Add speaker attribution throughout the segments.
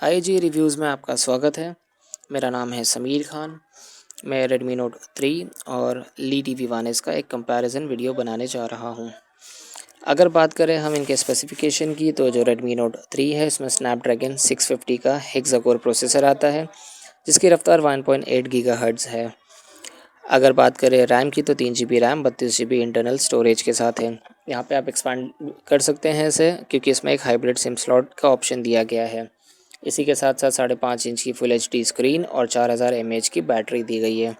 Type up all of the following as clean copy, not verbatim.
Speaker 1: IG reviews में आपका स्वागत है। मेरा नाम है समीर खान। मैं रेडमी नोट 3 और ली टी वी वन एस का एक कंपैरिजन वीडियो बनाने जा रहा हूँ। अगर बात करें हम इनके स्पेसिफिकेशन की, तो जो रेडमी नोट 3 है इसमें स्नैपड्रैगन 650 का हेक्सा कोर प्रोसेसर आता है, जिसकी रफ्तार 1.8 गीगाहर्ट्ज़ है। अगर बात करें रैम की, तो 3 GB RAM 32 GB internal storage के साथ है। यहाँ पे आप एक्सपांड कर सकते हैं इसे, क्योंकि इसमें एक हाइब्रिड सिम स्लॉट का ऑप्शन दिया गया है। इसी के साथ साथ 5.5 इंच की फुल HD स्क्रीन और 4000 mAh की बैटरी दी गई है।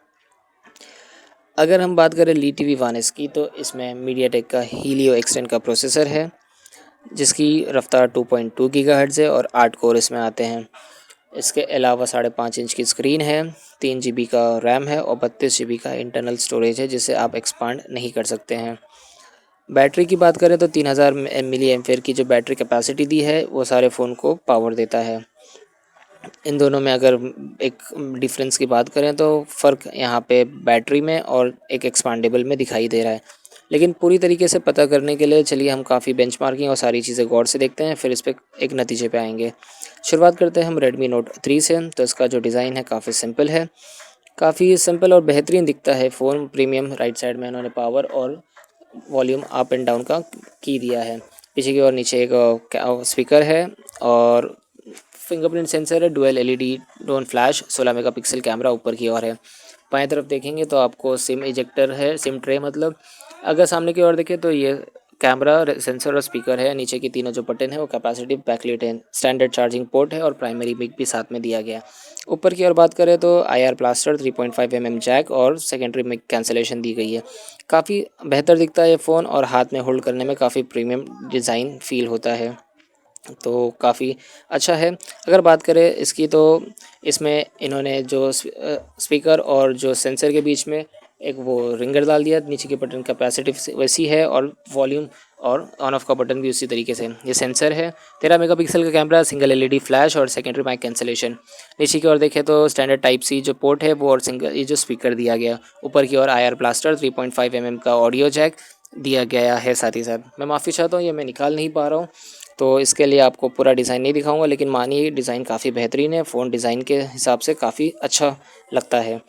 Speaker 1: अगर हम बात करें ली टी वी वन एस की, तो इसमें मीडियाटेक का हीलियो एक्सटेन का प्रोसेसर है, जिसकी रफ्तार 2.2 गीगाहर्ट्ज़ है और 8 कोर इसमें आते हैं। इसके अलावा 5.5 इंच की स्क्रीन है, 3 GB का रैम है और 32 GB का इंटरनल स्टोरेज है, जिसे आप एक्सपांड नहीं कर सकते हैं। बैटरी की बात करें तो 3000 मिली एम्पेयर की जो बैटरी कैपेसिटी दी है, वो सारे फ़ोन को पावर देता है। इन दोनों में अगर एक डिफरेंस की बात करें, तो फ़र्क यहाँ पे बैटरी में और एक एक्सपांडेबल में दिखाई दे रहा है। लेकिन पूरी तरीके से पता करने के लिए चलिए हम काफ़ी बेंचमार्किंग और सारी चीज़ें गौर से देखते हैं, फिर इस पे एक नतीजे पे आएंगे। शुरुआत करते हैं हम रेडमी नोट 3 से। तो इसका जो डिज़ाइन है काफ़ी सिंपल है, काफ़ी सिंपल और बेहतरीन दिखता है फ़ोन। प्रीमियम राइट साइड में इन्होंने पावर और वॉल्यूम अप एंड डाउन का की दिया है। पीछे की ओर नीचे एक स्पीकर है और फिंगरप्रिंट सेंसर है। Dual LED tone flash 16 megapixel camera ऊपर की ओर है। बाएं तरफ देखेंगे तो आपको सिम इजेक्टर है, सिम ट्रे मतलब। अगर सामने की ओर देखें तो ये कैमरा, सेंसर और स्पीकर है। नीचे की तीनों जो बटन है वो कैपेसिटिव बैकलाइट है। स्टैंडर्ड चार्जिंग पोर्ट है और प्राइमरी मिक भी साथ में दिया गया। ऊपर की ओर बात करें तो IR ब्लास्टर 3.5 mm जैक और सेकेंडरी मिक कैंसलेशन दी गई है। काफ़ी बेहतर दिखता है ये फ़ोन और हाथ में होल्ड करने में काफ़ी प्रीमियम डिज़ाइन फील होता है, तो काफ़ी अच्छा है। अगर बात करें इसकी, तो इसमें इन्होंने जो स्पीकर और जो सेंसर के बीच में एक वो रिंगर डाल दिया। नीचे की बटन कैपेसिटी वैसी है और वॉल्यूम और ऑन ऑफ का बटन भी उसी तरीके से। ये सेंसर है, 13 मेगापिक्सल का कैमरा, सिंगल LED फ्लैश और सेकेंडरी माइक कैंसलेशन। नीचे की ओर देखें तो स्टैंडर्ड टाइप सी जो पोर्ट है वो, और सिंगल ये जो स्पीकर दिया गया। ऊपर की ओर IR ब्लास्टर 3.5 mm का ऑडियो जैक दिया गया है। साथ ही साथ मैं माफ़ी चाहता हूँ, ये मैं निकाल नहीं पा रहा हूँ, तो इसके लिए आपको पूरा डिज़ाइन नहीं दिखाऊंगा, लेकिन मानिए डिज़ाइन काफ़ी बेहतरीन है। फ़ोन डिज़ाइन के हिसाब से काफ़ी अच्छा लगता है।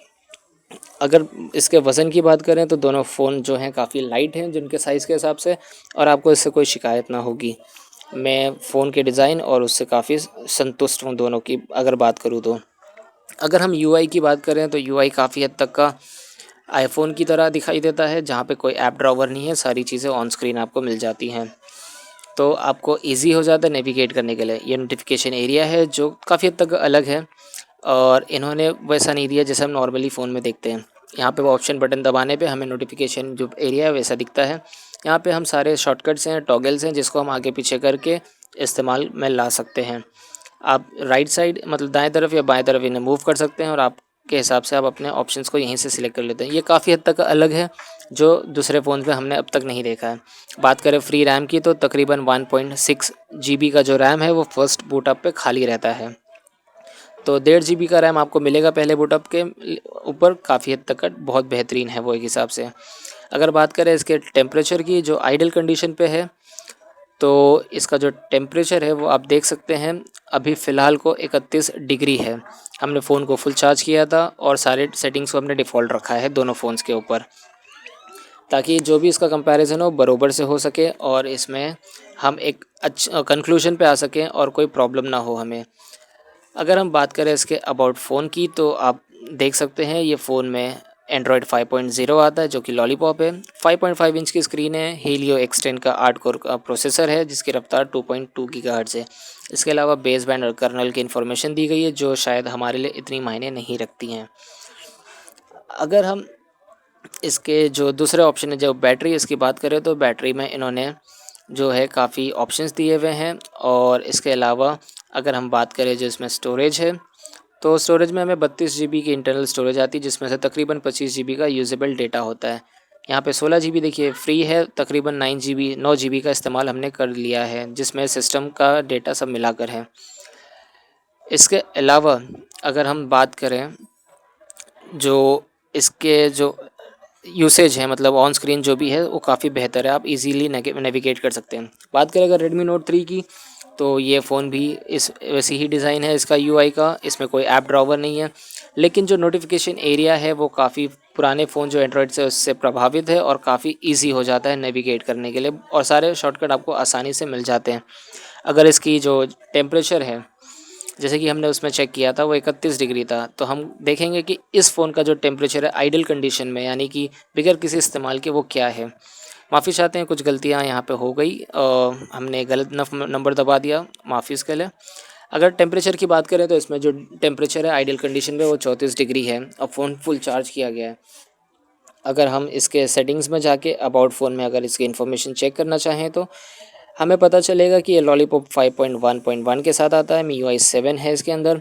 Speaker 1: अगर इसके वज़न की बात करें तो दोनों फ़ोन जो हैं काफ़ी लाइट हैं जिनके साइज़ के हिसाब से, और आपको इससे कोई शिकायत ना होगी। मैं फ़ोन के डिज़ाइन और उससे काफ़ी संतुष्ट हूँ दोनों की अगर बात करूँ तो। अगर हम UI की बात करें तो UI काफ़ी हद तक का आईफ़ोन की तरह दिखाई देता है, जहाँ पे कोई ऐप ड्रॉवर नहीं है, सारी चीज़ें ऑन स्क्रीन आपको मिल जाती हैं, तो आपको इजी हो जाता है नेविगेट करने के लिए। ये नोटिफिकेशन एरिया है जो काफ़ी हद तक अलग है, और इन्होंने वैसा नहीं दिया जैसे हम नॉर्मली फ़ोन में देखते हैं। यहाँ पे वो ऑप्शन बटन दबाने पे हमें नोटिफिकेशन जो एरिया है वैसा दिखता है। यहाँ पे हम सारे शॉर्टकट्स हैं, टॉगल्स हैं, जिसको हम आगे पीछे करके इस्तेमाल में ला सकते हैं। आप राइट साइड मतलब दाएं तरफ या बाएं तरफ इन्हें मूव कर सकते हैं, और आपके हिसाब से आप अपने ऑप्शंस को यहीं से सिलेक्ट कर लेते हैं। ये काफ़ी हद तक अलग है, जो दूसरे फ़ोन पे हमने अब तक नहीं देखा है। बात करें फ्री रैम की, तो तकरीबन 1.6 GB का जो रैम है वो फर्स्ट बूटअप पे खाली रहता है, तो 1.5 GB का रैम आपको मिलेगा पहले बूटअप के ऊपर। काफ़ी हद तक का बहुत बेहतरीन है वो एक हिसाब से। अगर बात करें इसके टेम्परेचर की, जो आइडल कंडीशन पे है, तो इसका जो टेम्परेचर है वो आप देख सकते हैं, अभी फ़िलहाल को 31 डिग्री है। हमने फ़ोन को फुल चार्ज किया था और सारे सेटिंग्स को हमने डिफ़ॉल्ट रखा है दोनों फ़ोन्स के ऊपर, ताकि जो भी इसका कंपैरिजन हो बरोबर से हो सके और इसमें हम एक अच्छा कंक्लूजन पे आ सकें और कोई प्रॉब्लम ना हो हमें। अगर हम बात करें इसके अबाउट फ़ोन की, तो आप देख सकते हैं ये फ़ोन में एंड्रॉयड 5.0 आता है, जो कि लॉलीपॉप है। 5.5 इंच की स्क्रीन है। हीलियो X10 का 8 कोर का प्रोसेसर है, जिसकी रफ्तार 2.2 गीगाहर्ट्ज़ है। इसके अलावा बेस बैंड और कर्नल की इन्फॉर्मेशन दी गई है, जो शायद हमारे लिए इतनी मायने नहीं रखती हैं। अगर हम इसके जो दूसरे ऑप्शन है, जो बैटरी, इसकी बात करें, तो बैटरी में इन्होंने जो है काफ़ी ऑप्शंस दिए हुए हैं। और इसके अलावा अगर हम बात करें जो इसमें स्टोरेज है, तो स्टोरेज में हमें 32 GB की इंटरनल स्टोरेज आती है, जिसमें से तकरीबन 25 GB का यूजेबल डेटा होता है। यहाँ पे 16 GB देखिए फ्री है, तकरीबन 9 GB का इस्तेमाल हमने कर लिया है, जिसमें सिस्टम का डेटा सब मिलाकर है। इसके अलावा अगर हम बात करें जो इसके जो यूसेज है, मतलब ऑन स्क्रीन जो भी है, वो काफ़ी बेहतर है। आप इजीली नेविगेट कर सकते हैं। बात करें अगर रेडमी नोट 3 की, तो ये फ़ोन भी इस वैसी ही डिज़ाइन है इसका यूआई का, इसमें कोई ऐप ड्रॉवर नहीं है। लेकिन जो नोटिफिकेशन एरिया है वो काफ़ी पुराने फ़ोन जो एंड्रॉयड से उससे प्रभावित है और काफ़ी ईजी हो जाता है नेविगेट करने के लिए और सारे शॉर्टकट आपको आसानी से मिल जाते हैं। अगर इसकी जो टेम्परेचर है, जैसे कि हमने उसमें चेक किया था वो 31 डिग्री था, तो हम देखेंगे कि इस फ़ोन का जो टेम्परेचर है आइडल कंडीशन में यानी कि बगैर किसी इस्तेमाल के वो क्या है। माफ़ी चाहते हैं, कुछ गलतियाँ यहाँ पे हो गई, हमने गलत नंबर दबा दिया, माफ़ी इसके लिए। अगर टेम्परेचर की बात करें तो इसमें जो टेम्परेचर है आइडल कंडीशन में वो 34 डिग्री है और फ़ोन फुल चार्ज किया गया है। अगर हम इसके सेटिंग्स में जाके अबाउट फ़ोन में अगर इसकी इन्फॉर्मेशन चेक करना चाहें तो हमें पता चलेगा कि ये लॉलीपॉप 5.1.1 के साथ आता है, MIUI 7 है इसके अंदर,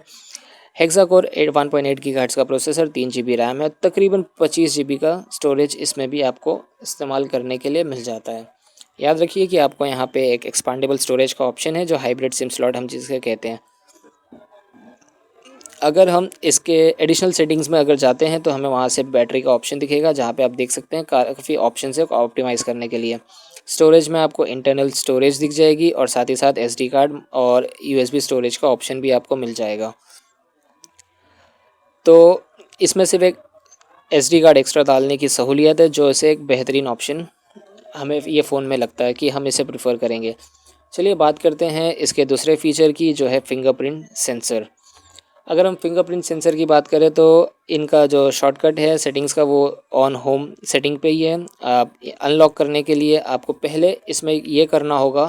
Speaker 1: हेक्सा कोर 1.8 गीगाहर्ट्ज़ का प्रोसेसर, 3 GB रैम है, तकरीबन 25 GB का स्टोरेज इसमें भी आपको इस्तेमाल करने के लिए मिल जाता है। याद रखिए कि आपको यहाँ पे एक एक्सपांडेबल स्टोरेज का ऑप्शन है जो हाइब्रिड सिम स्लॉट हम जिसे कहते हैं। अगर हम इसके एडिशनल सेटिंग्स में अगर जाते हैं तो हमें वहाँ से बैटरी का ऑप्शन दिखेगा, जहाँ पे आप देख सकते हैं काफ़ी ऑप्शन है ऑप्टिमाइज़ करने के लिए। स्टोरेज में आपको इंटरनल स्टोरेज दिख जाएगी और साथ ही साथ SD कार्ड और USB स्टोरेज का ऑप्शन भी आपको मिल जाएगा। तो इसमें सिर्फ एक SD कार्ड एक्स्ट्रा डालने की सहूलियत है जो इसे एक बेहतरीन ऑप्शन हमें ये फ़ोन में लगता है कि हम इसे प्रेफर करेंगे। चलिए बात करते हैं इसके दूसरे फीचर की जो है फिंगरप्रिंट सेंसर। अगर हम फिंगरप्रिंट सेंसर की बात करें तो इनका जो शॉर्टकट है सेटिंग्स का वो ऑन होम सेटिंग पे ही है। आप अनलॉक करने के लिए आपको पहले इसमें ये करना होगा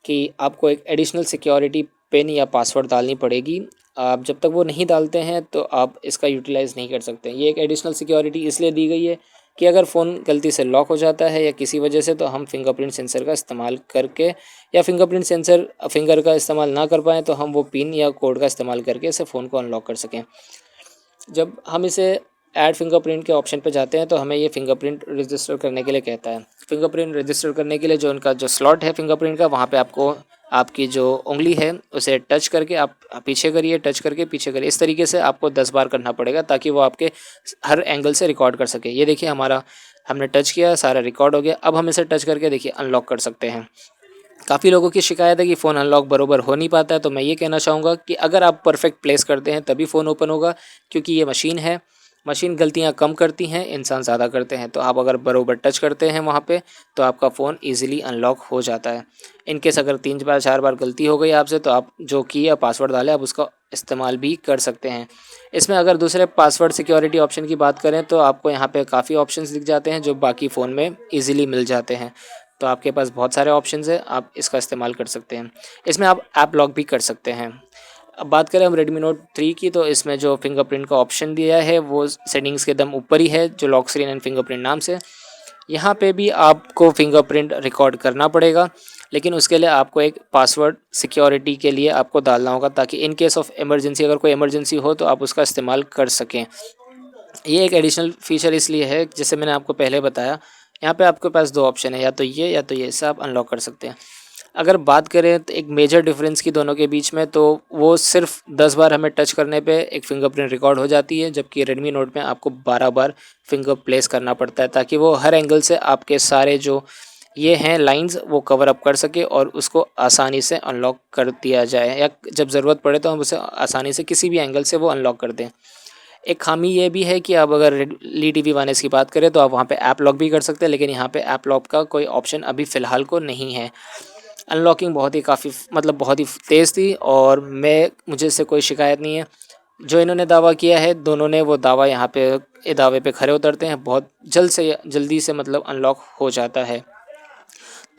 Speaker 1: कि आपको एक एडिशनल सिक्योरिटी पिन या पासवर्ड डालनी पड़ेगी। आप जब तक वो नहीं डालते हैं तो आप इसका यूटिलाइज़ नहीं कर सकते। ये एक एडिशनल सिक्योरिटी इसलिए दी गई है कि अगर फ़ोन गलती से लॉक हो जाता है या किसी वजह से तो हम फिंगरप्रिंट सेंसर का इस्तेमाल करके या फिंगरप्रिंट सेंसर फिंगर का इस्तेमाल ना कर पाएँ तो हम वो पिन या कोड का इस्तेमाल करके इसे फ़ोन को अनलॉक कर सकें। जब हम इसे ऐड फिंगरप्रिंट के ऑप्शन पे जाते हैं तो हमें ये फिंगरप्रिंट रजिस्टर करने के लिए कहता है। फिंगरप्रिंट रजिस्टर करने के लिए जो उनका जो स्लॉट है फिंगरप्रिंट का, वहाँ पे आपको आपकी जो उंगली है उसे टच करके आप पीछे करिए, टच करके पीछे करिए। इस तरीके से आपको 10 बार करना पड़ेगा ताकि वो आपके हर एंगल से रिकॉर्ड कर सके। ये देखिए हमारा हमने टच किया, सारा रिकॉर्ड हो गया। अब हम इसे टच करके देखिए अनलॉक कर सकते हैं। काफ़ी लोगों की शिकायत है कि फ़ोन अनलॉक बरोबर हो नहीं पाता है, तो मैं ये कहना चाहूँगा कि अगर आप परफेक्ट प्लेस करते हैं तभी फ़ोन ओपन होगा, क्योंकि ये मशीन है, मशीन गलतियाँ कम करती हैं, इंसान ज़्यादा करते हैं। तो आप अगर बरोबर टच करते हैं वहाँ पे तो आपका फ़ोन ईज़िली अनलॉक हो जाता है। इन केस अगर 3 बार 4 बार गलती हो गई आपसे तो आप जो की या पासवर्ड डालें आप उसका इस्तेमाल भी कर सकते हैं। इसमें अगर दूसरे पासवर्ड सिक्योरिटी ऑप्शन की बात करें तो आपको यहाँ पे काफ़ी ऑप्शंस दिख जाते हैं जो बाकी फ़ोन में ईज़िली मिल जाते हैं। तो आपके पास बहुत सारे ऑप्शंस हैं, आप इसका इस्तेमाल कर सकते हैं। इसमें आप ऐप लॉक भी कर सकते हैं। अब बात करें हम Redmi Note 3 की, तो इसमें जो फिंगरप्रिंट का ऑप्शन दिया है वो सेटिंग्स के दम ऊपर ही है, जो लॉक स्क्रीन एंड फिंगरप्रिंट नाम से। यहाँ पे भी आपको फिंगरप्रिंट रिकॉर्ड करना पड़ेगा, लेकिन उसके लिए आपको एक पासवर्ड सिक्योरिटी के लिए आपको डालना होगा ताकि इन केस ऑफ इमरजेंसी, अगर कोई इमरजेंसी हो तो आप उसका इस्तेमाल कर सकें। ये एक एडिशनल फीचर इसलिए है, जैसे मैंने आपको पहले बताया, यहाँ पे आपके पास 2 ऑप्शन है, या तो ये या तो ये, इससे आप अनलॉक कर सकते हैं। अगर बात करें तो एक मेजर डिफरेंस की दोनों के बीच में, तो वो सिर्फ 10 बार हमें टच करने पे एक फिंगरप्रिंट रिकॉर्ड हो जाती है, जबकि Redmi Note में आपको 12 बार फिंगर प्लेस करना पड़ता है ताकि वो हर एंगल से आपके सारे जो ये हैं लाइंस वो कवर अप कर सके और उसको आसानी से अनलॉक कर दिया जाए, या जब ज़रूरत पड़े तो हम उसे आसानी से किसी भी एंगल से वो अनलॉक कर दें। एक खामी ये भी है कि आप अगर ली टी वी वाइनेस की बात करें तो आप वहाँ पे ऐप लॉक भी कर सकते हैं, लेकिन यहाँ पे ऐप लॉक का कोई ऑप्शन अभी फ़िलहाल को नहीं है। अनलॉकिंग बहुत ही काफ़ी मतलब बहुत ही तेज़ थी और मुझे इससे कोई शिकायत नहीं है। जो इन्होंने दावा किया है, दोनों ने वो दावा यहाँ पे दावे पे खरे उतरते हैं, बहुत जल्दी से मतलब अनलॉक हो जाता है।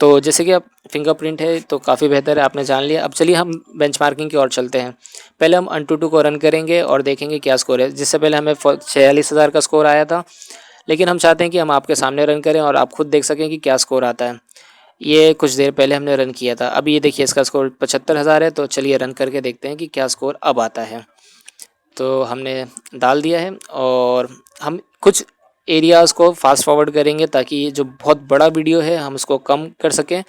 Speaker 1: तो जैसे कि अब फिंगरप्रिंट है तो काफ़ी बेहतर है, आपने जान लिया। अब चलिए हम बेंचमार्किंग की ओर चलते हैं। पहले हम AnTuTu को रन करेंगे और देखेंगे क्या स्कोर है। जिससे पहले हमें 46,000 का स्कोर आया था, लेकिन हम चाहते हैं कि हम आपके सामने रन करें और आप खुद देख सकें कि क्या स्कोर आता है। ये कुछ देर पहले हमने रन किया था। अब ये देखिए इसका स्कोर 75,000 है। तो चलिए रन करके देखते हैं कि क्या स्कोर अब आता है। तो हमने डाल दिया है और हम कुछ एरियाज़ को फास्ट फॉरवर्ड करेंगे ताकि ये जो बहुत बड़ा वीडियो है हम उसको कम कर सकें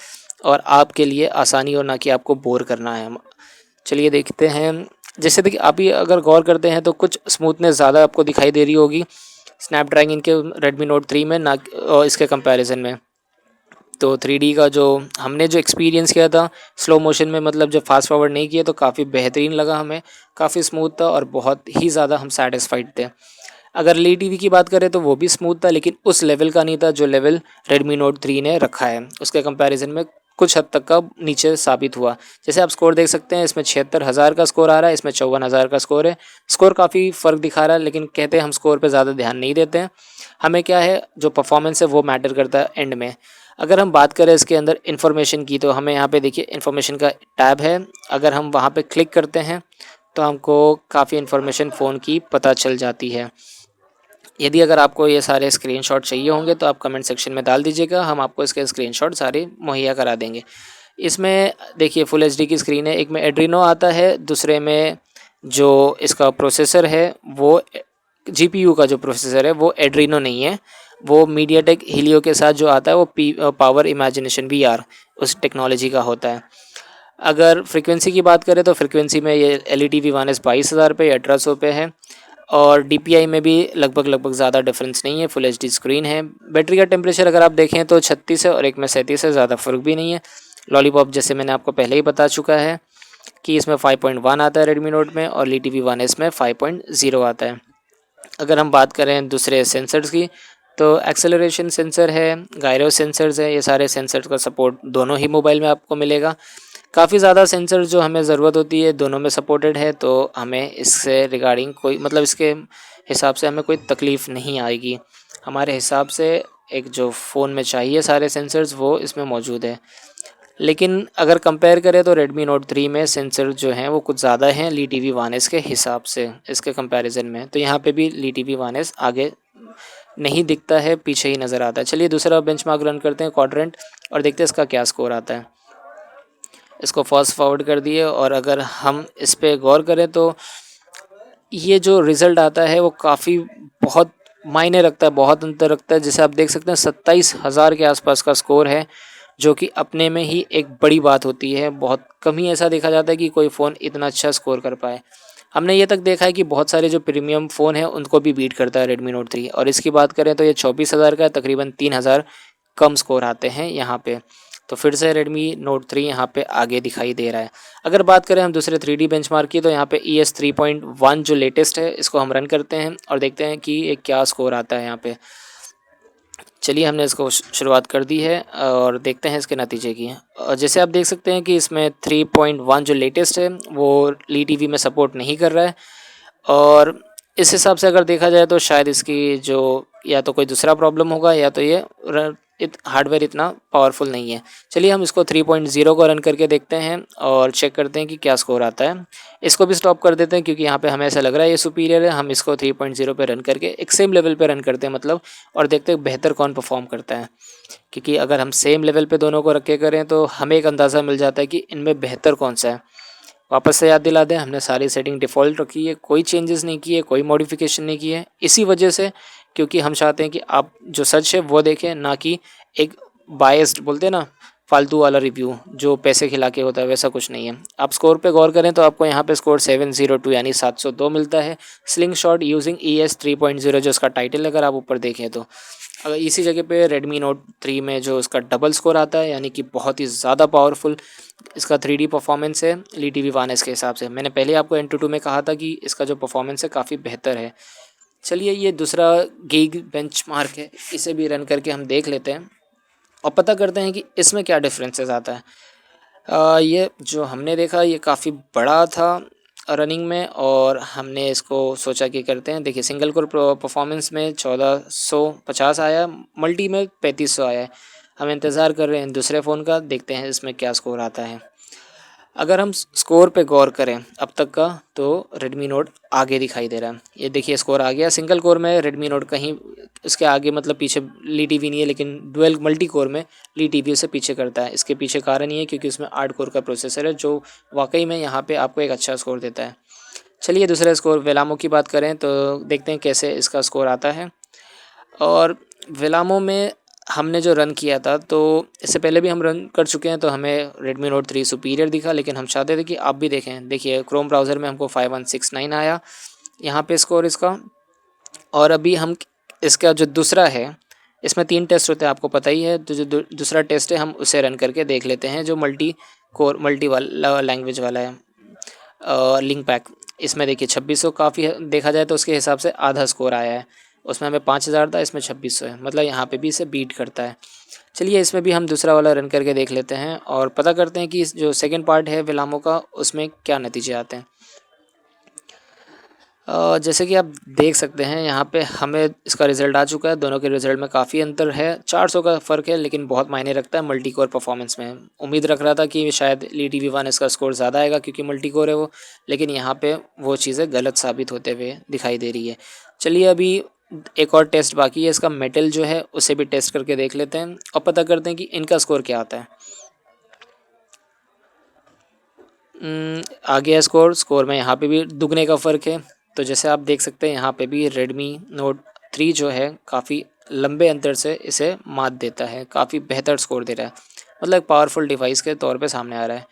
Speaker 1: और आपके लिए आसानी हो, ना कि आपको बोर करना है। चलिए देखते हैं। जैसे देखिए आप ही अगर गौर करते हैं तो कुछ स्मूथनेस ज़्यादा आपको दिखाई दे रही होगी स्नैपड्रैगन के Redmi Note 3 में, ना इसके कंपैरिजन में। तो 3D का जो हमने जो एक्सपीरियंस किया था स्लो मोशन में, मतलब जब फास्ट फॉरवर्ड नहीं किया, तो काफ़ी बेहतरीन लगा हमें, काफ़ी स्मूथ था और बहुत ही ज़्यादा हम सेटिस्फाइड थे। अगर ली टीवी की बात करें तो वो भी स्मूथ था, लेकिन उस लेवल का नहीं था जो लेवल रेडमी नोट 3 ने रखा है। उसके कंपैरिजन में कुछ हद तक का नीचे साबित हुआ। जैसे आप स्कोर देख सकते हैं, इसमें 76,000 का स्कोर आ रहा है, इसमें 54,000 का स्कोर है। स्कोर काफ़ी फ़र्क दिखा रहा है, लेकिन कहते हैं हम स्कोर पे ज़्यादा ध्यान नहीं देते हैं। हमें क्या है, जो परफॉर्मेंस है वो मैटर करता है एंड में। अगर हम बात करें इसके अंदर इन्फॉर्मेशन की, तो हमें यहाँ पे देखिए इन्फॉर्मेशन का टैब है। अगर हम वहाँ पे क्लिक करते हैं तो हमको काफ़ी इन्फॉर्मेशन फ़ोन की पता चल जाती है। यदि अगर आपको ये सारे स्क्रीनशॉट चाहिए होंगे तो आप कमेंट सेक्शन में डाल दीजिएगा, हम आपको इसके स्क्रीनशॉट सारे मुहैया करा देंगे। इसमें देखिए फुल एचडी की स्क्रीन है, एक में एड्रीनो आता है, दूसरे में जो इसका प्रोसेसर है वो जीपीयू का जो प्रोसेसर है वो एड्रीनो नहीं है, वो मीडियाटेक हीलियो के साथ जो आता है वो पावर इमेजिनेशन वीआर उस टेक्नोलॉजी का होता है। अगर फ्रीक्वेंसी की बात करें तो फ्रीक्वेंसी में ये एल ई टी वी 22,000 पे 1800 पे है, और DPI में भी लगभग ज़्यादा डिफरेंस नहीं है, फुल एचडी स्क्रीन है। बैटरी का टेम्परेचर अगर आप देखें तो 36 है और एक में 37 है, ज़्यादा फ़र्क भी नहीं है। लॉलीपॉप जैसे मैंने आपको पहले ही बता चुका है कि इसमें 5.1 आता है रेडमी नोट में, और ली टी वी 1S में 5.0 आता है। अगर हम बात करें दूसरे सेंसर्स की, तो एक्सेलरेशन सेंसर है, गायरो सेंसर्स है, ये सारे सेंसर्स का सपोर्ट दोनों ही मोबाइल में आपको मिलेगा। काफ़ी ज़्यादा सेंसर जो हमें ज़रूरत होती है दोनों में सपोर्टेड है, तो हमें इससे रिगार्डिंग कोई मतलब इसके हिसाब से हमें कोई तकलीफ़ नहीं आएगी। हमारे हिसाब से एक जो फ़ोन में चाहिए सारे सेंसर्स वो इसमें मौजूद है। लेकिन अगर कंपेयर करें तो रेडमी नोट 3 में सेंसर जो हैं वो कुछ ज़्यादा हैं ली टी वी 1S के हिसाब से, इसके कंपैरिजन में। तो यहाँ पे भी ली टी वी 1S आगे नहीं दिखता है, पीछे ही नज़र आता है। चलिए दूसरा बेंचमार्क रन करते हैं क्वाड्रेंट, और देखते हैं इसका क्या स्कोर आता है। इसको फास्ट फॉरवर्ड कर दिए, और अगर हम इस पर गौर करें तो ये जो रिज़ल्ट आता है वो काफ़ी बहुत मायने रखता है, बहुत अंतर रखता है। जैसे आप देख सकते हैं 27,000 के आसपास का स्कोर है, जो कि अपने में ही एक बड़ी बात होती है। बहुत कम ही ऐसा देखा जाता है कि कोई फ़ोन इतना अच्छा स्कोर कर पाए। हमने ये तक देखा है कि बहुत सारे जो प्रीमियम फ़ोन हैं उनको भी बीट करता है रेडमी नोट 3, और इसकी बात करें तो ये 24,000 का है, तकरीबन 3,000 कम स्कोर आते हैं यहाँ पे। तो फिर से रेडमी नोट 3 यहाँ पे आगे दिखाई दे रहा है। अगर बात करें हम दूसरे 3D बेंचमार्क की, तो यहाँ पे ES 3.1 जो लेटेस्ट है इसको हम रन करते हैं और देखते हैं कि ये क्या स्कोर आता है यहाँ पे। चलिए हमने इसको शुरुआत कर दी है और देखते हैं इसके नतीजे की। और जैसे आप देख सकते हैं कि इसमें 3.1 जो लेटेस्ट है वो ली टीवी में सपोर्ट नहीं कर रहा है, और इस हिसाब से अगर देखा जाए तो शायद इसकी जो या तो कोई दूसरा प्रॉब्लम होगा, या तो ये हार्डवेयर इतना पावरफुल नहीं है। चलिए हम इसको 3.0 को रन करके देखते हैं और चेक करते हैं कि क्या स्कोर आता है। इसको भी स्टॉप कर देते हैं क्योंकि यहाँ पे हमें ऐसा लग रहा है ये सुपीरियर है। हम इसको 3.0 पे रन करके एक सेम लेवल पे रन करते हैं मतलब, और देखते हैं बेहतर कौन परफॉर्म करता है। क्योंकि अगर हम सेम लेवल पे दोनों को रख के करें तो हमें एक अंदाज़ा मिल जाता है कि इनमें बेहतर कौन सा है। वापस से याद दिला दें, हमने सारी सेटिंग डिफ़ॉल्ट रखी है, कोई चेंजेस नहीं किए, कोई मॉडिफिकेशन नहीं किए। इसी वजह से, क्योंकि हम चाहते हैं कि आप जो सच है वो देखें, ना कि एक बायस्ड बोलते हैं ना फालतू वाला रिव्यू जो पैसे खिला के होता है, वैसा कुछ नहीं है। आप स्कोर पे गौर करें तो आपको यहाँ पे स्कोर 702 यानी 702 मिलता है। स्लिंग शॉट यूजिंग ES 3.0 जो इसका टाइटल है, अगर आप ऊपर देखें तो अगर इसी जगह पे रेडमी नोट 3 में जो इसका डबल स्कोर आता है, यानी कि बहुत ही ज़्यादा पावरफुल इसका 3D परफॉर्मेंस है ली टी वी 1S के हिसाब से। मैंने पहले आपको N22 में कहा था कि इसका जो परफॉर्मेंस है काफ़ी बेहतर है। चलिए ये दूसरा गीग बेंचमार्क है, इसे भी रन करके हम देख लेते हैं और पता करते हैं कि इसमें क्या डिफरेंसेस आता है। ये जो हमने देखा ये काफ़ी बड़ा था रनिंग में, और हमने इसको सोचा कि करते हैं। देखिए सिंगल कोर परफॉर्मेंस में 1450 आया, मल्टी में 3500 आया है। हम इंतज़ार कर रहे हैं दूसरे फ़ोन का, देखते हैं इसमें क्या स्कोर आता है। अगर हम स्कोर पे गौर करें अब तक का, तो रेडमी नोट आगे दिखाई दे रहा है। ये देखिए स्कोर आ गया सिंगल कोर में रेडमी नोट कहीं इसके आगे, मतलब पीछे ली टी वी नहीं है, लेकिन डुअल मल्टी कोर में ली टी वी से पीछे करता है। इसके पीछे कारण ये है क्योंकि उसमें 8 कोर का प्रोसेसर है जो वाकई में यहाँ पे आपको एक अच्छा स्कोर देता है। चलिए दूसरा स्कोर वेलामो की बात करें तो देखते हैं कैसे इसका स्कोर आता है। और वेलामो में हमने जो रन किया था, तो इससे पहले भी हम रन कर चुके हैं, तो हमें रेडमी नोट 3 सुपीरियर दिखा, लेकिन हम चाहते थे कि आप भी देखें। देखिए क्रोम ब्राउज़र में हमको 5169 आया यहाँ पे स्कोर इसका। और अभी हम इसका जो दूसरा है इसमें 3 टेस्ट होते हैं, आपको पता ही है। तो जो दूसरा टेस्ट है हम उसे रन करके देख लेते हैं, जो मल्टी कोर मल्टी वाला लैंग्वेज वाला है, लिंक पैक। इसमें देखिए 2600 काफ़ी देखा जाए तो उसके हिसाब से आधा स्कोर आया है। उसमें हमें 5000 था, इसमें 2600 है, मतलब यहाँ पे भी इसे बीट करता है। चलिए इसमें भी हम दूसरा वाला रन करके देख लेते हैं और पता करते हैं कि जो सेकंड पार्ट है विलामो का, उसमें क्या नतीजे आते हैं। जैसे कि आप देख सकते हैं यहाँ पे हमें इसका रिज़ल्ट आ चुका है। दोनों के रिज़ल्ट में काफ़ी अंतर है, 400 का फ़र्क है, लेकिन बहुत मायने रखता है मल्टी कोर परफॉर्मेंस में। उम्मीद रख रहा था कि शायद ली वी1 इसका स्कोर ज़्यादा आएगा क्योंकि मल्टी कोर है वो, लेकिन यहाँ पे वो चीज़ें गलत साबित होते हुए दिखाई दे रही है। चलिए अभी एक और टेस्ट बाकी है इसका, मेटल जो है उसे भी टेस्ट करके देख लेते हैं और पता करते हैं कि इनका स्कोर क्या आता है। आ गया स्कोर में यहाँ पे भी दुगने का फ़र्क है। तो जैसे आप देख सकते हैं यहाँ पे भी Redmi Note 3 जो है काफ़ी लंबे अंतर से इसे मात देता है, काफ़ी बेहतर स्कोर दे रहा है, मतलब एक पावरफुल डिवाइस के तौर पे सामने आ रहा है।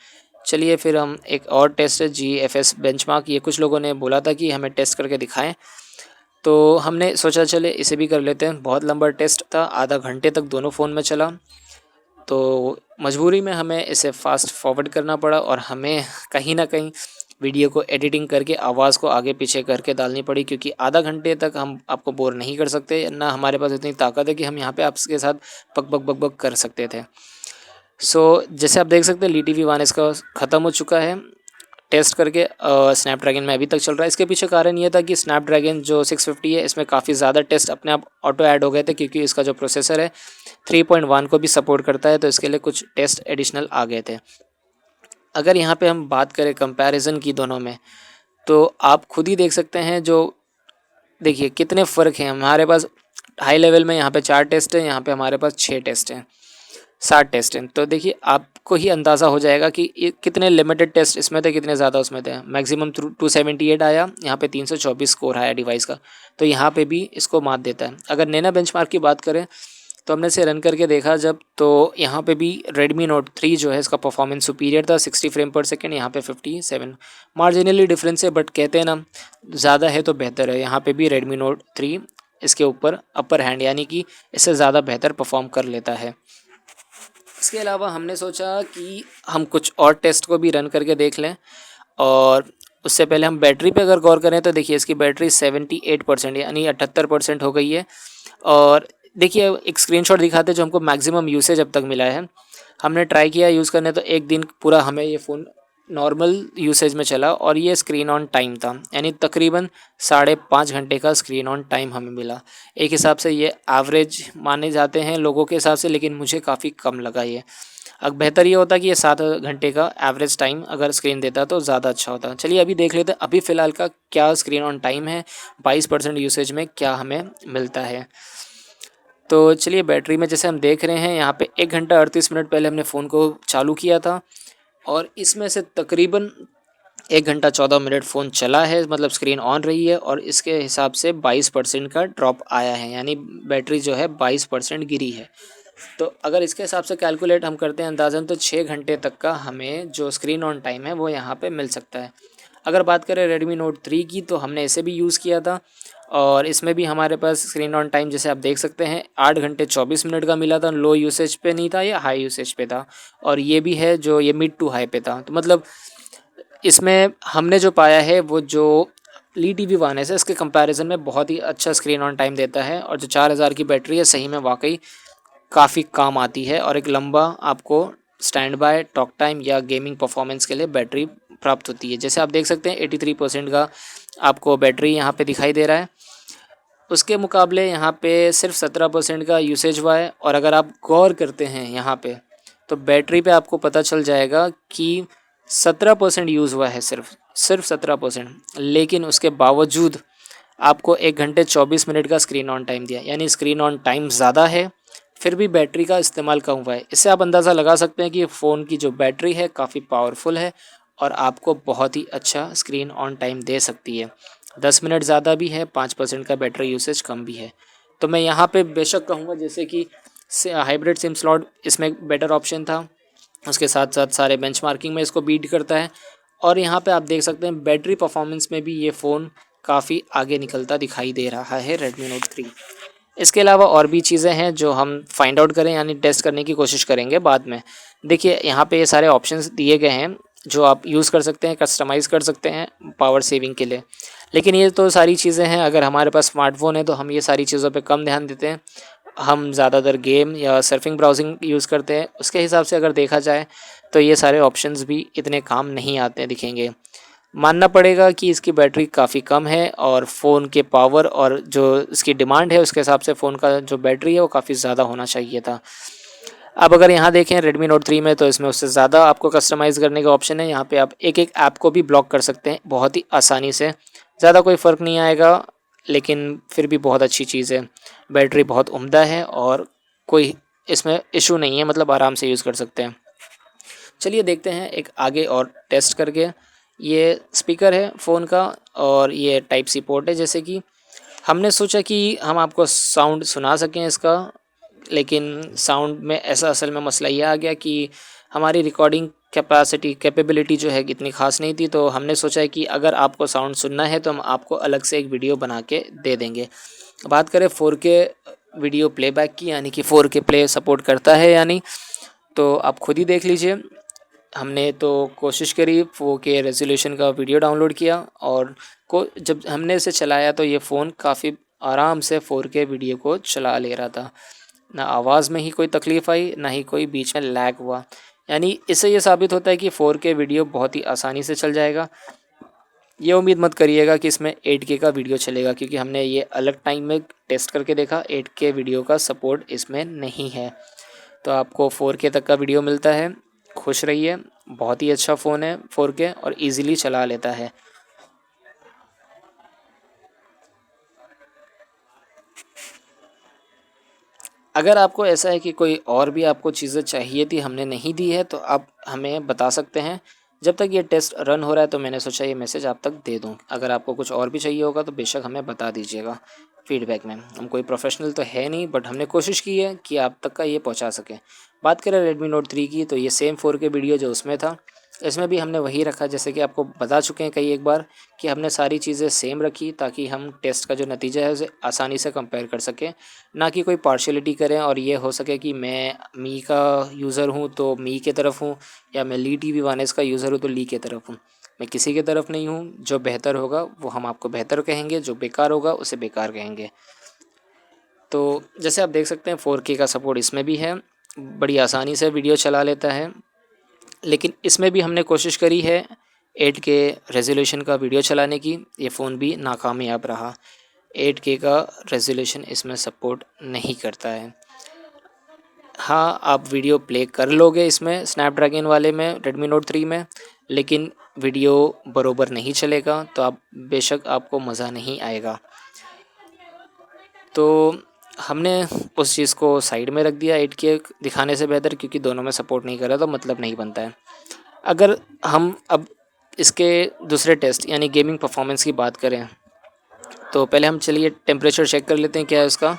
Speaker 1: चलिए फिर हम एक और टेस्ट है GFS बेंचमार्क, ये कुछ लोगों ने बोला था कि हमें टेस्ट करके दिखाएं, तो हमने सोचा चले इसे भी कर लेते हैं। बहुत लंबा टेस्ट था, आधा घंटे तक दोनों फ़ोन में चला, तो मजबूरी में हमें इसे फास्ट फॉरवर्ड करना पड़ा और हमें कहीं ना कहीं वीडियो को एडिटिंग करके आवाज़ को आगे पीछे करके डालनी पड़ी, क्योंकि आधा घंटे तक हम आपको बोर नहीं कर सकते, ना हमारे पास इतनी ताकत है कि हम यहाँ पे आपके साथ बक बक बक बक कर सकते थे। जैसे आप देख सकते हैं ली वी1 इसका ख़त्म हो चुका है टेस्ट करके। स्नैपड्रैगन में अभी तक चल रहा है। इसके पीछे कारण ये था कि स्नैपड्रैगन जो 650 है इसमें काफ़ी ज़्यादा टेस्ट अपने आप ऑटो ऐड हो गए थे, क्योंकि इसका जो प्रोसेसर है 3.1 को भी सपोर्ट करता है, तो इसके लिए कुछ टेस्ट एडिशनल आ गए थे। अगर यहाँ पे हम बात करें कंपैरिजन की दोनों में, तो आप खुद ही देख सकते हैं, जो देखिए कितने फ़र्क हैं। हमारे पास हाई लेवल में यहाँ पे 4 टेस्ट हैं, यहाँ पे हमारे पास 6 टेस्ट हैं, 60 टेस्ट हैं। तो देखिए आपको ही अंदाज़ा हो जाएगा कि ये कितने लिमिटेड टेस्ट इसमें थे, कितने ज़्यादा उसमें थे। मैक्सिमम 278 आया, यहाँ पे 324 स्कोर आया डिवाइस का, तो यहाँ पे भी इसको मात देता है। अगर नैना बेंचमार्क की बात करें तो हमने इसे रन करके देखा जब, तो यहाँ पे भी Redmi Note 3 जो है इसका परफॉर्मेंस सुपीरियर था, 60 फ्रेम पर सेकेंड, यहाँ पे 57। मार्जिनली डिफरेंस है, बट कहते हैं ना ज़्यादा है तो बेहतर है। यहाँ पे भी Redmi Note 3 इसके ऊपर अपर हैंड, यानी कि इससे ज़्यादा बेहतर परफॉर्म कर लेता है। इसके अलावा हमने सोचा कि हम कुछ और टेस्ट को भी रन करके देख लें, और उससे पहले हम बैटरी पे अगर गौर करें तो देखिए इसकी बैटरी 78% यानी 78% हो गई है। और देखिए एक स्क्रीनशॉट दिखाते जो हमको मैक्सिमम यूसेज अब तक मिला है। हमने ट्राई किया यूज़ करने, तो एक दिन पूरा हमें ये फ़ोन नॉर्मल यूसेज में चला और ये स्क्रीन ऑन टाइम था, यानी तकरीबन 5.5 घंटे का स्क्रीन ऑन टाइम हमें मिला। एक हिसाब से ये एवरेज माने जाते हैं लोगों के हिसाब से, लेकिन मुझे काफ़ी कम लगा ये। अब बेहतर ये होता कि ये 7 घंटे का एवरेज टाइम अगर स्क्रीन देता तो ज़्यादा अच्छा होता। चलिए अभी देख लेते हैं अभी फ़िलहाल का क्या स्क्रीन ऑन टाइम है, 22% यूसेज में क्या हमें मिलता है। तो चलिए बैटरी में जैसे हम देख रहे हैं यहाँ पे 1 घंटा 38 मिनट पहले हमने फ़ोन को चालू किया था, और इसमें से तकरीबन 1 घंटा 14 मिनट फ़ोन चला है, मतलब स्क्रीन ऑन रही है, और इसके हिसाब से 22% का ड्रॉप आया है, यानी बैटरी जो है 22% गिरी है। तो अगर इसके हिसाब से कैलकुलेट हम करते हैं अंदाज़न, तो 6 घंटे तक का हमें जो स्क्रीन ऑन टाइम है वो यहाँ पे मिल सकता है। अगर बात करें Redmi Note 3 की, तो हमने इसे भी यूज़ किया था, और इसमें भी हमारे पास स्क्रीन ऑन टाइम जैसे आप देख सकते हैं 8 घंटे 24 मिनट का मिला था। लो यूसेज पे नहीं था, ये हाई यूसेज पे था, और ये भी है जो ये मिड टू हाई पे था। तो मतलब इसमें हमने जो पाया है वो जो ली वी1 है इसके कंपैरिजन में बहुत ही अच्छा स्क्रीन ऑन टाइम देता है, और जो 4000 की बैटरी है सही में वाकई काफ़ी काम आती है, और एक लंबा आपको स्टैंड बाय टॉक टाइम या गेमिंग परफॉर्मेंस के लिए बैटरी प्राप्त होती है। जैसे आप देख सकते हैं 83% का आपको बैटरी यहाँ पे दिखाई दे रहा है, उसके मुकाबले यहाँ पे सिर्फ 17% का यूसेज हुआ है। और अगर आप गौर करते हैं यहाँ पे, तो बैटरी पे आपको पता चल जाएगा कि 17% यूज़ हुआ है, सिर्फ 17%, लेकिन उसके बावजूद आपको 1 घंटे 24 मिनट का स्क्रीन ऑन टाइम दिया, यानी स्क्रीन ऑन टाइम ज़्यादा है, फिर भी बैटरी का इस्तेमाल कम हुआ है। इससे आप अंदाज़ा लगा सकते हैं कि फ़ोन की जो बैटरी है काफ़ी पावरफुल है, और आपको बहुत ही अच्छा स्क्रीन ऑन टाइम दे सकती है। 10 मिनट ज़्यादा भी है, 5% का बैटरी यूसेज कम भी है। तो मैं यहाँ पे बेशक कहूँगा जैसे कि हाइब्रिड सिम स्लॉट इसमें एक बेटर ऑप्शन था, उसके साथ साथ सारे बेंचमार्किंग में इसको बीट करता है, और यहाँ पे आप देख सकते हैं बैटरी परफॉर्मेंस में भी ये फ़ोन काफ़ी आगे निकलता दिखाई दे रहा है Redmi Note 3। इसके अलावा और भी चीज़ें हैं जो हम फाइंड आउट करें यानी टेस्ट करने की कोशिश करेंगे बाद में। देखिए यहाँ पे ये सारे ऑप्शंस दिए गए हैं जो आप यूज़ कर सकते हैं, कस्टमाइज़ कर सकते हैं पावर सेविंग के लिए। लेकिन ये तो सारी चीज़ें हैं, अगर हमारे पास स्मार्टफ़ोन है तो हम ये सारी चीज़ों पे कम ध्यान देते हैं। हम ज़्यादातर गेम या सर्फिंग ब्राउज़िंग यूज़ करते हैं। उसके हिसाब से अगर देखा जाए तो ये सारे ऑप्शंस भी इतने काम नहीं आते दिखेंगे। मानना पड़ेगा कि इसकी बैटरी काफ़ी कम है और फ़ोन के पावर और जो इसकी डिमांड है उसके हिसाब से फ़ोन का जो बैटरी है वो काफ़ी ज़्यादा होना चाहिए था। अब अगर यहाँ देखें Redmi Note 3 में तो इसमें उससे ज़्यादा आपको कस्टमाइज़ करने का ऑप्शन है। यहाँ पे आप एक-एक ऐप को भी ब्लॉक कर सकते हैं बहुत ही आसानी से। ज़्यादा कोई फ़र्क नहीं आएगा, लेकिन फिर भी बहुत अच्छी चीज़ है। बैटरी बहुत उम्दा है और कोई इसमें इशू नहीं है, मतलब आराम से यूज़ कर सकते हैं। चलिए देखते हैं एक आगे और टेस्ट करके। ये स्पीकर है फ़ोन का और ये टाइप सी पोर्ट है। जैसे कि हमने सोचा कि हम आपको साउंड सुना सकें इसका, लेकिन साउंड में ऐसा असल में मसला ये आ गया कि हमारी रिकॉर्डिंग कैपेबिलिटी जो है इतनी ख़ास नहीं थी। तो हमने सोचा है कि अगर आपको साउंड सुनना है तो हम आपको अलग से एक वीडियो बना के दे देंगे। बात करें 4K वीडियो प्लेबैक की, यानी कि 4K प्ले सपोर्ट करता है या नहीं, तो आप खुद ही देख लीजिए। हमने तो कोशिश करी 4K रेज़ोल्यूशन का वीडियो डाउनलोड किया और को जब हमने इसे चलाया तो ये फ़ोन काफ़ी आराम से 4K वीडियो को चला ले रहा था। ना आवाज़ में ही कोई तकलीफ़ आई, ना ही कोई बीच में लैग हुआ। यानी इससे ये साबित होता है कि 4K वीडियो बहुत ही आसानी से चल जाएगा। ये उम्मीद मत करिएगा कि इसमें 8K का वीडियो चलेगा, क्योंकि हमने ये अलग टाइम में टेस्ट करके देखा, 8K वीडियो का सपोर्ट इसमें नहीं है। तो आपको 4K तक का वीडियो मिलता है। खुश रहिए, बहुत ही अच्छा फ़ोन है 4K और इजीली चला लेता है। अगर आपको ऐसा है कि कोई और भी आपको चीज़ें चाहिए थी हमने नहीं दी है तो आप हमें बता सकते हैं। जब तक ये टेस्ट रन हो रहा है तो मैंने सोचा ये मैसेज आप तक दे दूं। अगर आपको कुछ और भी चाहिए होगा तो बेशक हमें बता दीजिएगा फीडबैक में। हम कोई प्रोफेशनल तो है नहीं, बट हमने कोशिश की है कि आप तक का ये पहुंचा सकें। बात करें Redmi Note 3 की, तो ये सेम 4K वीडियो जो उसमें था इसमें भी हमने वही रखा। जैसे कि आपको बता चुके हैं कई एक बार कि हमने सारी चीज़ें सेम रखी ताकि हम टेस्ट का जो नतीजा है उसे आसानी से कंपेयर कर सकें, ना कि कोई पार्शियलिटी करें और ये हो सके कि मैं मी का यूज़र हूँ तो मी के तरफ हूँ, या मैं ली टी वानेस का यूज़र हूँ तो ली के तरफ हूँ। मैं किसी के तरफ नहीं हूँ। जो बेहतर होगा वो हम आपको बेहतर कहेंगे, जो बेकार होगा उसे बेकार कहेंगे। तो जैसे आप देख सकते हैं 4K का सपोर्ट इसमें भी है, बड़ी आसानी से वीडियो चला लेता है। लेकिन इसमें भी हमने कोशिश करी है 8K रेजोल्यूशन का वीडियो चलाने की, ये फ़ोन भी नाकामयाब रहा। 8K का रेजोल्यूशन इसमें सपोर्ट नहीं करता है। हाँ, आप वीडियो प्ले कर लोगे इसमें स्नैपड्रैगन वाले में Redmi Note 3 में, लेकिन वीडियो बरोबर नहीं चलेगा, तो आप बेशक आपको मज़ा नहीं आएगा। तो हमने उस चीज़ को साइड में रख दिया 8K दिखाने से बेहतर, क्योंकि दोनों में सपोर्ट नहीं कर रहा तो मतलब नहीं बनता है। अगर हम अब इसके दूसरे टेस्ट यानी गेमिंग परफॉर्मेंस की बात करें तो पहले हम चलिए टेम्परेचर चेक कर लेते हैं क्या है उसका।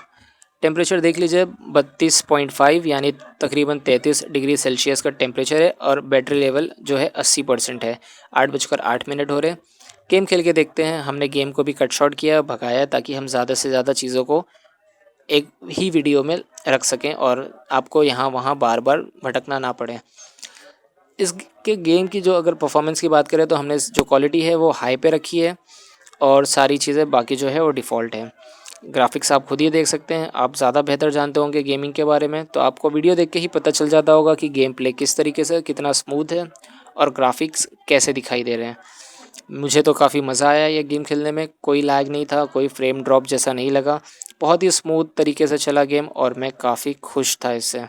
Speaker 1: टेम्परेचर देख लीजिए 32.5 यानी तकरीबन 33 डिग्री सेल्सियस का टेम्परेचर है और बैटरी लेवल जो है 80% है। 8:08 हो रहे। गेम खेल के देखते हैं। हमने गेम को भी कट शॉट किया, भगाया, ताकि हम ज़्यादा से ज़्यादा चीज़ों को एक ही वीडियो में रख सकें और आपको यहाँ वहाँ बार बार भटकना ना पड़े। इसके गेम की जो अगर परफॉर्मेंस की बात करें तो हमने जो क्वालिटी है वो हाई पे रखी है और सारी चीज़ें बाकी जो है वो डिफ़ॉल्ट है। ग्राफिक्स आप खुद ही देख सकते हैं। आप ज़्यादा बेहतर जानते होंगे गेमिंग के बारे में, तो आपको वीडियो देख के ही पता चल जाता होगा कि गेम प्ले किस तरीके से कितना स्मूथ है और ग्राफिक्स कैसे दिखाई दे रहे हैं। मुझे तो काफ़ी मज़ा आया ये गेम खेलने में। कोई लैग नहीं था, कोई फ्रेम ड्रॉप जैसा नहीं लगा। बहुत ही स्मूथ तरीके से चला गेम और मैं काफ़ी खुश था इससे।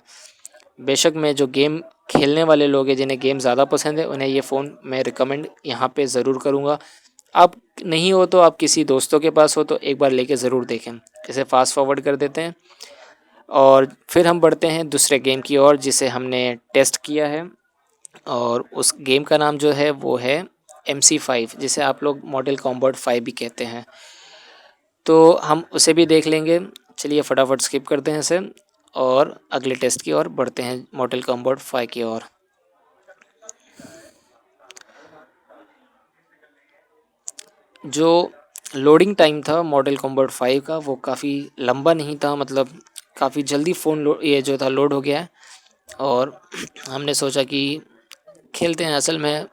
Speaker 1: बेशक मैं जो गेम खेलने वाले लोग हैं जिन्हें गेम ज़्यादा पसंद है उन्हें ये फ़ोन मैं रिकमेंड यहाँ पे ज़रूर करूँगा। आप नहीं हो तो आप किसी दोस्तों के पास हो तो एक बार लेके ज़रूर देखें। इसे फास्ट फॉरवर्ड कर देते हैं और फिर हम बढ़ते हैं दूसरे गेम की ओर जिसे हमने टेस्ट किया है, और उस गेम का नाम जो है वो है MC5, जिसे आप लोग मॉडल कॉम्बैट 5 भी कहते हैं। तो हम उसे भी देख लेंगे। चलिए फटाफट स्किप करते हैं इसे और अगले टेस्ट की ओर बढ़ते हैं, मॉडल कॉम्बैट 5 की ओर। जो लोडिंग टाइम था मॉडल कॉम्बैट 5 का वो काफ़ी लंबा नहीं था, मतलब काफ़ी जल्दी फ़ोन ये जो था लोड हो गया है। और हमने सोचा कि खेलते हैं। असल में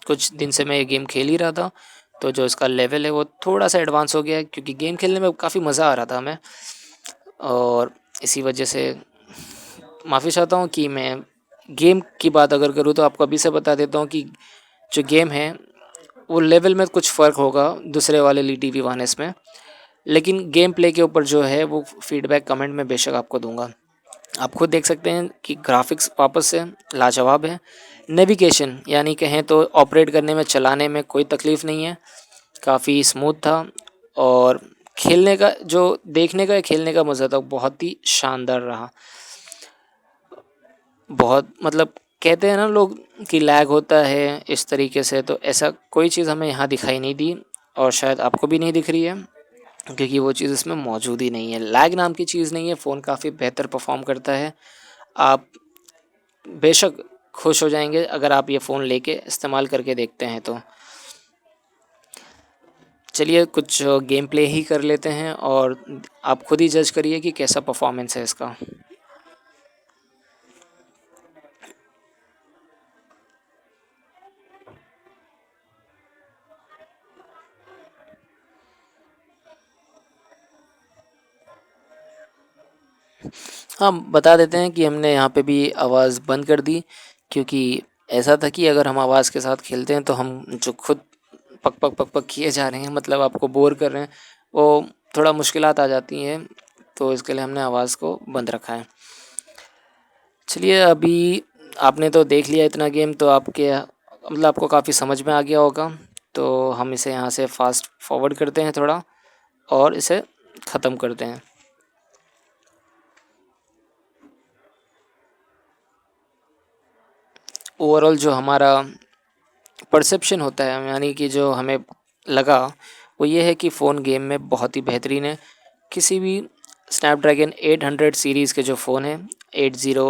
Speaker 1: कुछ दिन से मैं ये गेम खेल ही रहा था, तो जो इसका लेवल है वो थोड़ा सा एडवांस हो गया है, क्योंकि गेम खेलने में काफ़ी मज़ा आ रहा था हमें। और इसी वजह से माफ़ी चाहता हूँ कि मैं गेम की बात अगर करूँ तो आपको अभी से बता देता हूँ कि जो गेम है वो लेवल में कुछ फ़र्क होगा दूसरे वाले लीटी वी1एस में, लेकिन गेम प्ले के ऊपर जो है वो फीडबैक कमेंट में बेशक आपको दूंगा। आप खुद देख सकते हैं कि ग्राफिक्स वापस से लाजवाब है। नेविगेशन यानी कहें तो ऑपरेट करने में, चलाने में कोई तकलीफ़ नहीं है, काफ़ी स्मूथ था। और खेलने का जो देखने का खेलने का मज़ा था बहुत ही शानदार रहा। बहुत मतलब कहते हैं ना लोग कि लैग होता है इस तरीके से, तो ऐसा कोई चीज़ हमें यहाँ दिखाई नहीं दी, और शायद आपको भी नहीं दिख रही है, क्योंकि वो चीज़ इसमें मौजूद ही नहीं है। लैग नाम की चीज़ नहीं है, फ़ोन काफ़ी बेहतर परफॉर्म करता है। आप बेशक खुश हो जाएंगे अगर आप ये फ़ोन लेके इस्तेमाल करके देखते हैं तो। चलिए कुछ गेम प्ले ही कर लेते हैं और आप खुद ही जज करिए कि कैसा परफॉर्मेंस है इसका। हाँ, बता देते हैं कि हमने यहाँ पे भी आवाज़ बंद कर दी, क्योंकि ऐसा था कि अगर हम आवाज़ के साथ खेलते हैं तो हम जो खुद पक पक पक पक किए जा रहे हैं, मतलब आपको बोर कर रहे हैं, वो थोड़ा मुश्किलात आ जाती हैं, तो इसके लिए हमने आवाज़ को बंद रखा है। चलिए अभी आपने तो देख लिया इतना गेम, तो आपके मतलब आपको काफ़ी समझ में आ गया होगा, तो हम इसे यहाँ से फास्ट फॉरवर्ड करते हैं थोड़ा और इसे ख़त्म करते हैं। ओवरऑल जो हमारा परसेप्शन होता है, यानी कि जो हमें लगा, वो ये है कि फ़ोन गेम में बहुत ही बेहतरीन है। किसी भी स्नैपड्रैगन 800 सीरीज़ के जो फ़ोन है 800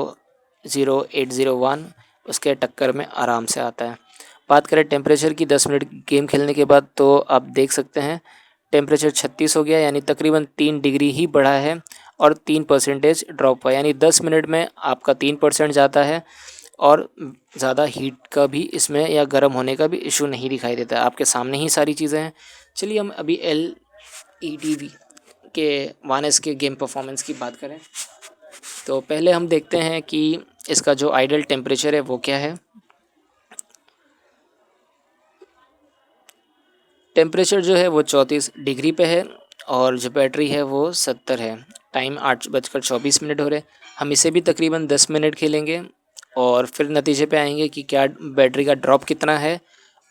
Speaker 1: 801 उसके टक्कर में आराम से आता है। बात करें टेम्परेचर की 10 मिनट गेम खेलने के बाद, तो आप देख सकते हैं टेम्परेचर 36 हो गया, यानी तकरीबन 3 डिग्री ही बढ़ा है और 3% ड्रॉप हुआ, यानी 10 मिनट में आपका 3% जाता है। और ज़्यादा हीट का भी इसमें या गर्म होने का भी इशू नहीं दिखाई देता, आपके सामने ही सारी चीज़ें हैं। चलिए हम अभी LEDV के 1S के गेम परफॉर्मेंस की बात करें, तो पहले हम देखते हैं कि इसका जो आइडल टेम्परेचर है वो क्या है। टेम्परेचर जो है वो 34 डिग्री पे है और जो बैटरी है वो 70 है। टाइम 8:24 हो रहे। हम इसे भी तकरीबन 10 मिनट खेलेंगे और फिर नतीजे पे आएंगे कि क्या बैटरी का ड्रॉप कितना है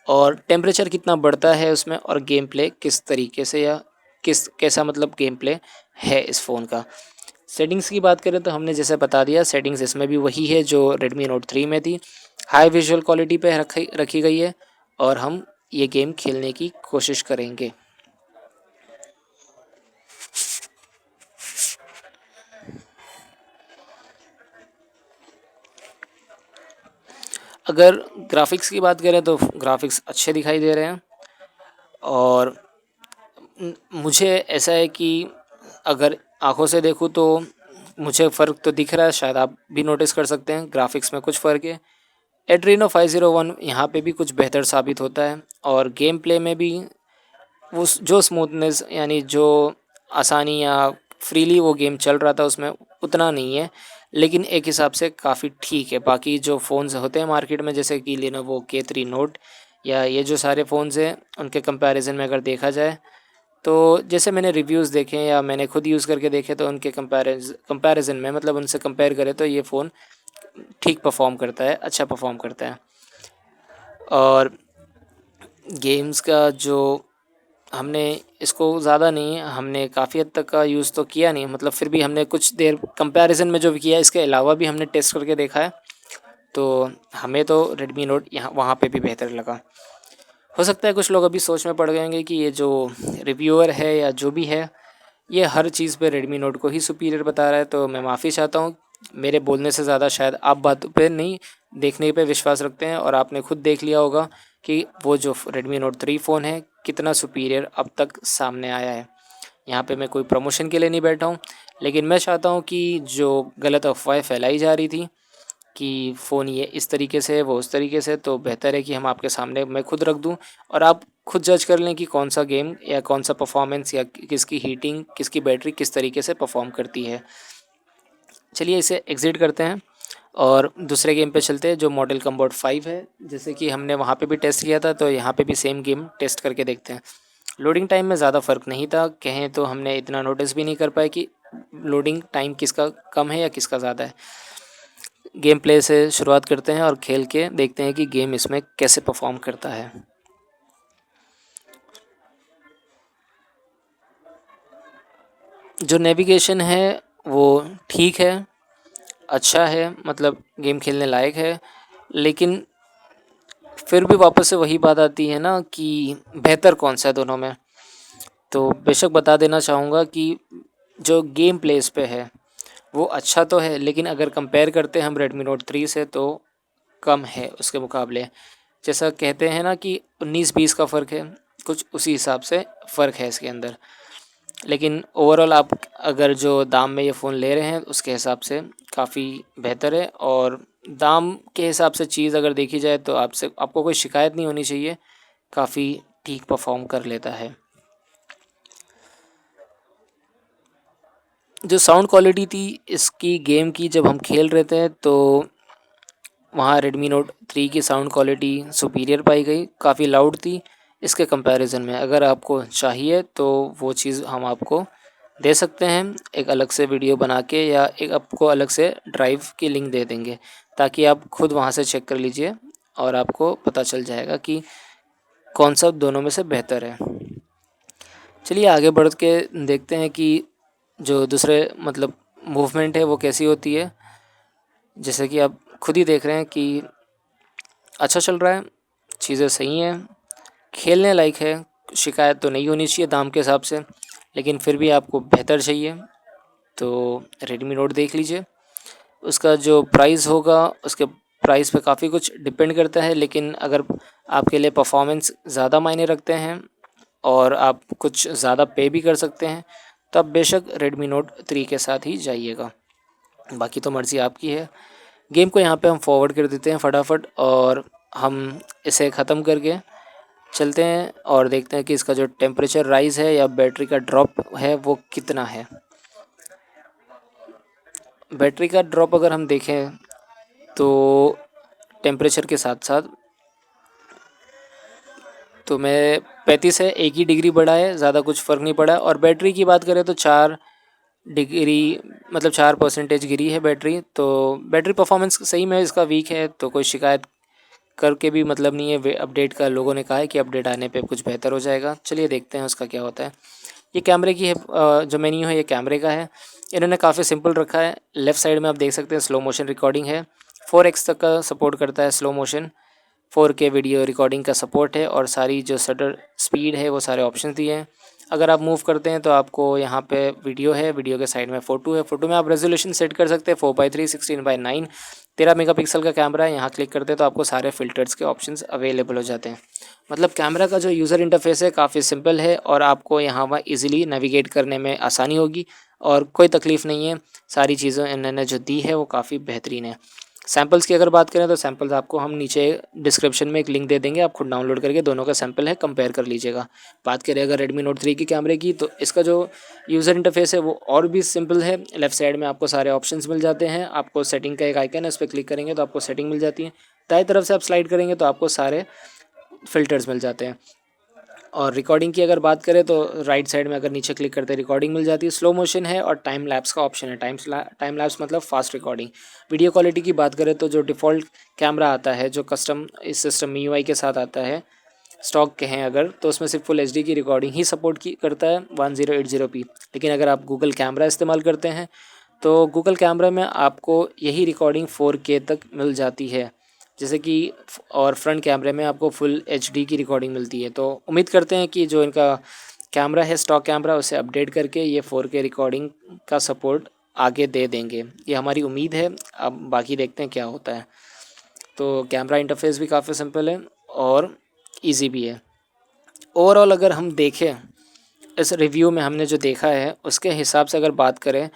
Speaker 1: और टेम्परेचर कितना बढ़ता है उसमें, और गेम प्ले किस तरीके से या किस कैसा मतलब गेम प्ले है इस फ़ोन का। सेटिंग्स की बात करें तो हमने जैसे बता दिया, सेटिंग्स इसमें भी वही है जो Redmi Note 3 में थी। हाई विजुअल क्वालिटी पे रखी गई है और हम ये गेम खेलने की कोशिश करेंगे। अगर ग्राफिक्स की बात करें तो ग्राफिक्स अच्छे दिखाई दे रहे हैं, और मुझे ऐसा है कि अगर आंखों से देखूँ तो मुझे फ़र्क तो दिख रहा है, शायद आप भी नोटिस कर सकते हैं ग्राफिक्स में कुछ फ़र्क है। एड्रीनो 501 यहाँ पे भी कुछ बेहतर साबित होता है, और गेम प्ले में भी वो जो स्मूथनेस यानी जो आसानी या फ्रीली वो गेम चल रहा था उसमें उतना नहीं है, लेकिन एक हिसाब से काफ़ी ठीक है। बाकी जो फ़ोन्स होते हैं मार्केट में जैसे कि Lenovo K3 Note या ये जो सारे फ़ोन्स हैं उनके कंपैरिजन में अगर देखा जाए, तो जैसे मैंने रिव्यूज़ देखे हैं या मैंने खुद यूज़ करके देखे, तो उनके कंपैरिजन में मतलब उनसे कंपेयर करें तो ये फ़ोन ठीक परफॉर्म करता है, अच्छा परफॉर्म करता है। और गेम्स का जो हमने इसको ज़्यादा नहीं, हमने काफ़ी हद तक का यूज़ तो किया नहीं, मतलब फिर भी हमने कुछ देर कंपैरिजन में जो भी किया, इसके अलावा भी हमने टेस्ट करके देखा है, तो हमें तो Redmi Note यहाँ वहाँ पे भी बेहतर लगा। हो सकता है कुछ लोग अभी सोच में पड़ गए होंगे कि ये जो रिव्यूअर है या जो भी है ये हर चीज़ पे Redmi Note को ही सुपीरियर बता रहा है, तो मैं माफ़ी चाहता हूँ। मेरे बोलने से ज़्यादा शायद आप बात पे नहीं, देखने पे विश्वास रखते हैं, और आपने खुद देख लिया होगा कि वो जो Redmi Note 3 फ़ोन है कितना सुपीरियर अब तक सामने आया है। यहाँ पे मैं कोई प्रमोशन के लिए नहीं बैठा हूँ, लेकिन मैं चाहता हूँ कि जो गलत अफवाहें फैलाई जा रही थी कि फ़ोन ये इस तरीके से है, वो उस तरीके से, तो बेहतर है कि हम आपके सामने मैं खुद रख दूँ और आप खुद जज कर लें कि कौन सा गेम या कौन सा परफॉर्मेंस या किसकी हीटिंग, किसकी बैटरी किस तरीके से परफॉर्म करती है। चलिए इसे एग्ज़िट करते हैं और दूसरे गेम पे चलते हैं जो मॉडल कम्बोट 5 है। जैसे कि हमने वहाँ पे भी टेस्ट किया था, तो यहाँ पे भी सेम गेम टेस्ट करके देखते हैं। लोडिंग टाइम में ज़्यादा फ़र्क नहीं था, कहें तो हमने इतना नोटिस भी नहीं कर पाए कि लोडिंग टाइम किसका कम है या किसका ज़्यादा है। गेम प्ले से शुरुआत करते हैं और खेल के देखते हैं कि गेम इसमें कैसे परफॉर्म करता है। जो नेविगेशन है वो ठीक है, अच्छा है, मतलब गेम खेलने लायक है, लेकिन फिर भी वापस से वही बात आती है ना कि बेहतर कौन सा है दोनों में। तो बेशक बता देना चाहूँगा कि जो गेम प्ले इस पे है वो अच्छा तो है, लेकिन अगर कंपेयर करते हैं हम रेडमी नोट 3 से तो कम है उसके मुकाबले। जैसा कहते हैं ना कि 19-20 का फ़र्क है, कुछ उसी हिसाब से फ़र्क है इसके अंदर। लेकिन ओवरऑल आप अगर जो दाम में ये फ़ोन ले रहे हैं उसके हिसाब से काफ़ी बेहतर है, और दाम के हिसाब से चीज़ अगर देखी जाए तो आपको कोई शिकायत नहीं होनी चाहिए, काफ़ी ठीक परफॉर्म कर लेता है। जो साउंड क्वालिटी थी इसकी गेम की जब हम खेल रहे थे तो वहाँ रेडमी नोट 3 की साउंड क्वालिटी सुपीरियर पाई गई, काफ़ी लाउड थी इसके कंपैरिजन में। अगर आपको चाहिए तो वो चीज़ हम आपको दे सकते हैं एक अलग से वीडियो बना के, या एक आपको अलग से ड्राइव की लिंक दे देंगे ताकि आप खुद वहाँ से चेक कर लीजिए और आपको पता चल जाएगा कि कौन सा दोनों में से बेहतर है। चलिए आगे बढ़ के देखते हैं कि जो दूसरे मतलब मूवमेंट है वो कैसी होती है। जैसे कि आप खुद ही देख रहे हैं कि अच्छा चल रहा है, चीज़ें सही हैं, खेलने लायक है, शिकायत तो नहीं होनी चाहिए दाम के हिसाब से, लेकिन फिर भी आपको बेहतर चाहिए तो रेडमी नोट देख लीजिए। उसका जो प्राइस होगा उसके प्राइस पे काफ़ी कुछ डिपेंड करता है, लेकिन अगर आपके लिए परफॉर्मेंस ज़्यादा मायने रखते हैं और आप कुछ ज़्यादा पे भी कर सकते हैं तब बेशक रेडमी नोट 3 के साथ ही जाइएगा, बाकी तो मर्ज़ी आपकी है। गेम को यहाँ पे हम फॉरवर्ड कर देते हैं फटाफट और हम इसे ख़त्म करके चलते हैं और देखते हैं कि इसका जो टेम्परेचर राइज़ है या बैटरी का ड्रॉप है वो कितना है। बैटरी का ड्रॉप अगर हम देखें तो टेम्परेचर के साथ साथ तो मैं 35 है, एक ही डिग्री बढ़ा है, ज़्यादा कुछ फ़र्क नहीं पड़ा। और बैटरी की बात करें तो 4 डिग्री मतलब 4% गिरी है बैटरी, तो बैटरी परफॉर्मेंस सही में इसका वीक है, तो कोई शिकायत करके भी मतलब नहीं है। अपडेट का लोगों ने कहा है कि अपडेट आने पे कुछ बेहतर हो जाएगा, चलिए देखते हैं उसका क्या होता है। ये कैमरे की है, जो मेन्यू है ये कैमरे का है, इन्होंने काफ़ी सिंपल रखा है। लेफ़्ट साइड में आप देख सकते हैं स्लो मोशन रिकॉर्डिंग है, 4x तक का सपोर्ट करता है slow motion, 4K video recording का सपोर्ट है, और सारी जो शटर स्पीड है वो सारे ऑप्शन दिए हैं। अगर आप मूव करते हैं तो आपको यहाँ पे वीडियो है, वीडियो के साइड में फ़ोटो है, फ़ोटो में आप रेजोल्यूशन सेट कर सकते हैं 4:3 16:9, 13 मेगापिक्सल का कैमरा है। यहाँ क्लिक करते हैं तो आपको सारे फ़िल्टर्स के ऑप्शंस अवेलेबल हो जाते हैं। मतलब कैमरा का जो यूज़र इंटरफेस है काफ़ी सिंपल है और आपको यहाँ वहाँ ईज़िली नेविगेट करने में आसानी होगी और कोई तकलीफ़ नहीं है। सारी चीज़ें इन्होंने जो दी है वो काफ़ी बेहतरीन है। सैंपल्स की अगर बात करें तो सैंपल्स आपको हम नीचे डिस्क्रिप्शन में एक लिंक दे देंगे, आप खुद डाउनलोड करके दोनों का सैंपल है कंपेयर कर लीजिएगा। बात करें अगर रेडमी नोट 3 की कैमरे की तो इसका जो यूज़र इंटरफेस है वो और भी सिंपल है। लेफ़्ट साइड में आपको सारे ऑप्शंस मिल जाते हैं, आपको सेटिंग का एक आइकन है, उस पर क्लिक करेंगे तो आपको सेटिंग मिल जाती है। दाएं तरफ से आप स्लाइड करेंगे तो आपको सारे फ़िल्टर्स मिल जाते हैं। और रिकॉर्डिंग की अगर बात करें तो राइट साइड में अगर नीचे क्लिक करते हैं रिकॉर्डिंग मिल जाती है, स्लो मोशन है और टाइम लैप्स का ऑप्शन है। टाइम लैप्स मतलब फास्ट रिकॉर्डिंग। वीडियो क्वालिटी की बात करें तो जो डिफ़ॉल्ट कैमरा आता है जो कस्टम इस सिस्टम MIUI के साथ आता है, स्टॉक के हैं अगर, तो उसमें सिर्फ फुल HD की रिकॉर्डिंग ही सपोर्ट की करता है 1080p। लेकिन अगर आप गूगल कैमरा इस्तेमाल करते हैं तो गूगल कैमरा में आपको यही रिकॉर्डिंग 4K तक मिल जाती है, जैसे कि और फ्रंट कैमरे में आपको फुल HD की रिकॉर्डिंग मिलती है। तो उम्मीद करते हैं कि जो इनका कैमरा है स्टॉक कैमरा उसे अपडेट करके ये 4K रिकॉर्डिंग का सपोर्ट आगे दे देंगे, ये हमारी उम्मीद है। अब बाकी देखते हैं क्या होता है। तो कैमरा इंटरफेस भी काफ़ी सिंपल है और इजी भी है। ओवरऑल अगर हम देखें, इस रिव्यू में हमने जो देखा है उसके हिसाब से अगर बात करें,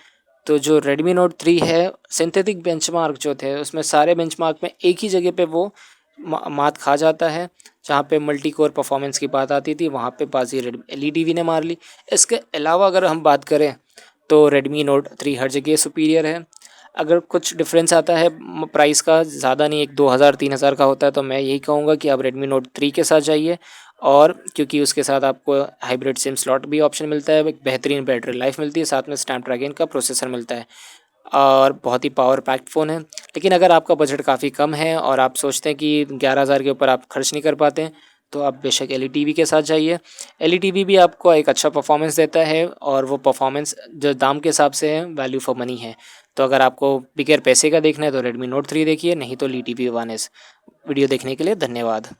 Speaker 1: तो जो Redmi Note 3 है, सिंथेटिक बेंचमार्क जो थे उसमें सारे बेंचमार्क में एक ही जगह पे वो मात खा जाता है। जहाँ पे मल्टी कोर परफॉर्मेंस की बात आती थी वहाँ पे बाजी LEDV ने मार ली। इसके अलावा अगर हम बात करें तो Redmi Note 3 हर जगह सुपीरियर है। अगर कुछ डिफरेंस आता है प्राइस का, ज़्यादा नहीं, एक 2000-3000 का होता है, तो मैं यही कहूँगा कि आप Redmi Note 3 के साथ जाइए। और क्योंकि उसके साथ आपको हाइब्रिड सिम स्लॉट भी ऑप्शन मिलता है, एक बेहतरीन बैटरी लाइफ मिलती है, साथ में स्नैपड्रैगन का प्रोसेसर मिलता है और बहुत ही पावर पैक्ड फ़ोन है। लेकिन अगर आपका बजट काफ़ी कम है और आप सोचते हैं कि 11,000 के ऊपर आप खर्च नहीं कर पाते हैं, तो आप बेशक LETV के साथ जाइए। LETV भी आपको एक अच्छा परफॉर्मेंस देता है और वो परफॉर्मेंस जो दाम के हिसाब से है, वैल्यू फॉर मनी है। तो अगर आपको बिगर पैसे का देखना है तो Redmi Note 3 देखिए, नहीं तो LETV One S। वीडियो देखने के लिए धन्यवाद।